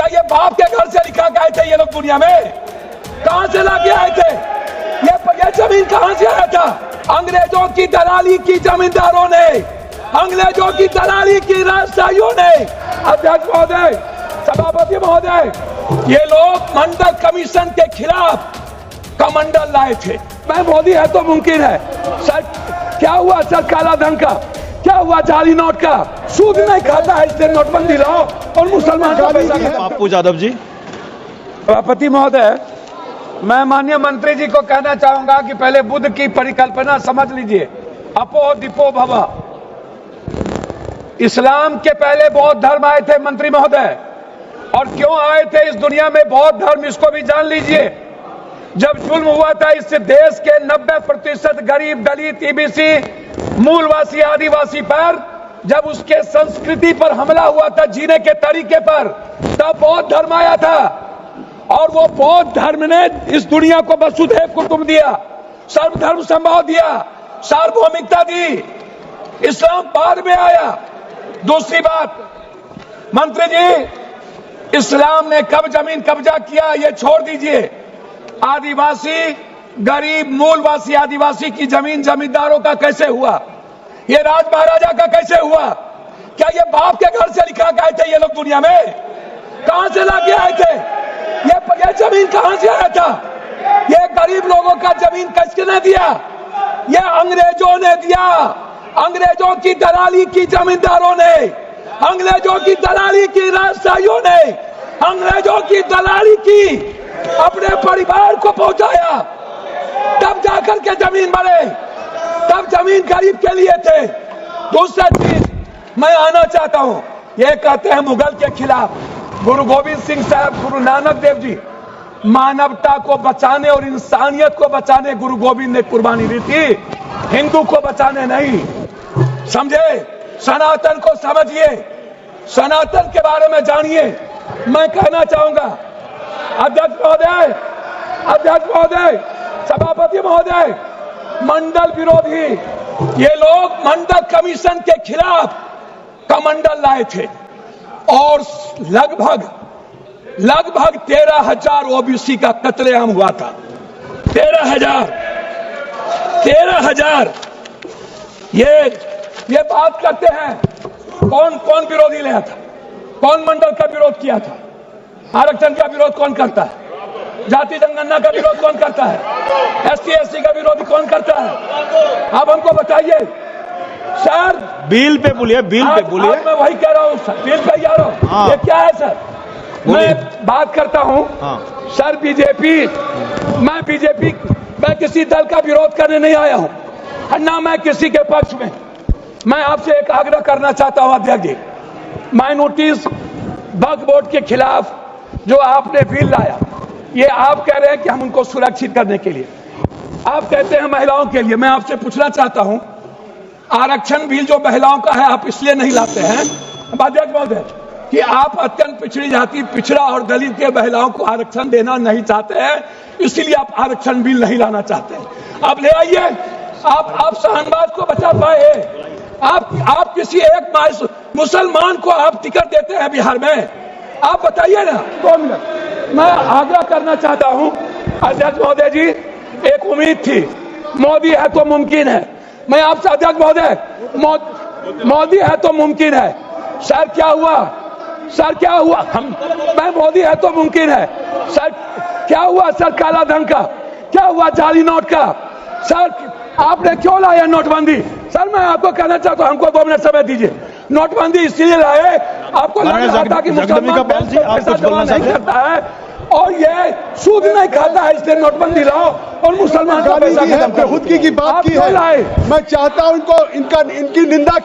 क्या ये बाप के घर से लिखा के आए थे ये लोग दुनिया में? कहां से लाके आए थे? ये जमीन कहां से आया था? अंग्रेजों की दलाली की जमींदारों ने, अंग्रेजों की दलाली की राजशाहियों ने। अध्यक्ष महोदय, सभापति महोदय, ये लोग मंडल कमीशन के खिलाफ कमंडल लाए थे। मैं मोदी है तो मुमकिन है। सर क्या हुआ? सर काला धन का क्या हुआ? जाली नोट का सूद नहीं खाता है, इसलिए नोटबंदी लाओ और मुसलमान का पैसा खाता। पप्पू यादव जी। सभापति महोदय, मैं माननीय मंत्री जी को कहना चाहूंगा कि पहले बुद्ध की परिकल्पना समझ लीजिए। अपो दीपो भव। इस्लाम के पहले बौद्ध धर्म आए थे मंत्री महोदय, और क्यों आए थे इस दुनिया में बौद्ध धर्म, इसको भी जान लीजिए। जब जुल्म हुआ था इस देश के 90% गरीब, दलित, ईबीसी, मूलवासी, आदिवासी पर, जब उसके संस्कृति पर हमला हुआ था, जीने के तरीके पर, तब बौद्ध धर्म आया था। और वो बौद्ध धर्म ने इस दुनिया को वसुधैव कुटुंब दिया, सर्वधर्म संभाव दिया, सार्वभौमिकता दी। इस्लाम बाद में आया। दूसरी बात मंत्री जी, इस्लाम ने कब जमीन कब्जा किया ये छोड़ दीजिए। आदिवासी, गरीब, मूलवासी आदिवासी की जमीन जमींदारों का कैसे हुआ? ये राज महाराजा का कैसे हुआ? क्या ये बाप के घर से लिखा के आए थे ये लोग दुनिया में? कहां से लाके आए थे? ये जमीन कहां से आया था? ये गरीब लोगों का जमीन किसने दिया? ये अंग्रेजों ने दिया। अंग्रेजों की दलाली की जमींदारों ने, अंग्रेजों की दलाली की राजशाहियों ने, अंग्रेजों की दलाली की अपने परिवार को पहुंचाया। तब जाकर के जमीन बने, तब जमीन गरीब के लिए थे। दूसरा चीज मैं आना चाहता हूं, ये कहते हैं मुगल के खिलाफ। गुरु गोविंद सिंह साहब, गुरु नानक देव जी, मानवता को बचाने और इंसानियत को बचाने गुरु गोविंद ने कुर्बानी दी थी, हिंदू को बचाने नहीं। समझे? सनातन को समझिए, सनातन के बारे में जानिए। मैं कहना चाहूंगा अध्यक्ष महोदय, सभापति महोदय, मंडल विरोधी ये लोग मंडल कमीशन के खिलाफ कमंडल लाए थे, और लगभग 13,000 ओबीसी का कत्लेआम हुआ था। 13,000। ये बात करते हैं कौन विरोधी लाया था? कौन मंडल का विरोध किया था? आरक्षण का विरोध कौन करता है? जाति जनगणना का विरोध कौन करता है? SC SC का विरोध कौन करता है? आप हमको बताइए सर। बिल पे बोलिए, बिल पे बोलिए। मैं वही कह रहा हूँ सर, बिल पे जा रहा हूँ। हाँ। ये क्या है सर? मैं बात करता हूँ सर, मैं किसी दल का विरोध करने नहीं आया हूँ, ना मैं किसी के पक्ष में। मैं आपसे एक आग्रह करना चाहता हूँ अध्यक्ष जी, माइनॉरिटीज वक्फ बोर्ड के खिलाफ जो आपने बिल लाया, ये आप कह रहे हैं कि हम उनको सुरक्षित करने के लिए, आप कहते हैं महिलाओं के लिए। मैं आपसे पूछना चाहता हूं, आरक्षण बिल जो महिलाओं का है आप इसलिए नहीं लाते हैं अध्यक्ष महोदय कि आप अत्यंत पिछड़ी जाति, पिछड़ा और दलित के महिलाओं को आरक्षण देना नहीं चाहते हैं, इसलिए आप आरक्षण बिल नहीं लाना चाहते हैं। आप ले आइए, आप शाहनवाज को बचा पाए। आप किसी एक मुसलमान को आप टिकट देते हैं बिहार में? आप बताइए ना। 2 मिनट मैं आग्रह करना चाहता हूं अध्यक्ष महोदय जी, एक उम्मीद थी, मोदी है तो मुमकिन है। मैं आपसे अध्यक्ष महोदय, मोदी है तो मुमकिन है। सर क्या हुआ? मैं मोदी है तो मुमकिन है। सर क्या हुआ? सर काला धन का क्या हुआ? जाली नोट का सर आपने क्यों लाया नोटबंदी? सर मैं आपको कहना चाहता हूं, हमको 2 मिनट समय दीजिए। नोटबंदी इसलिए लाए, आपको लग रहा था कि मुसलमान पैसा जमा नहीं करता है और ये सूद नहीं खाता है, इसलिए नोटबंदी लाओ और मुसलमान का पैसा खुदकी की बात की है। मैं चाहता हूं इनकी निंदा की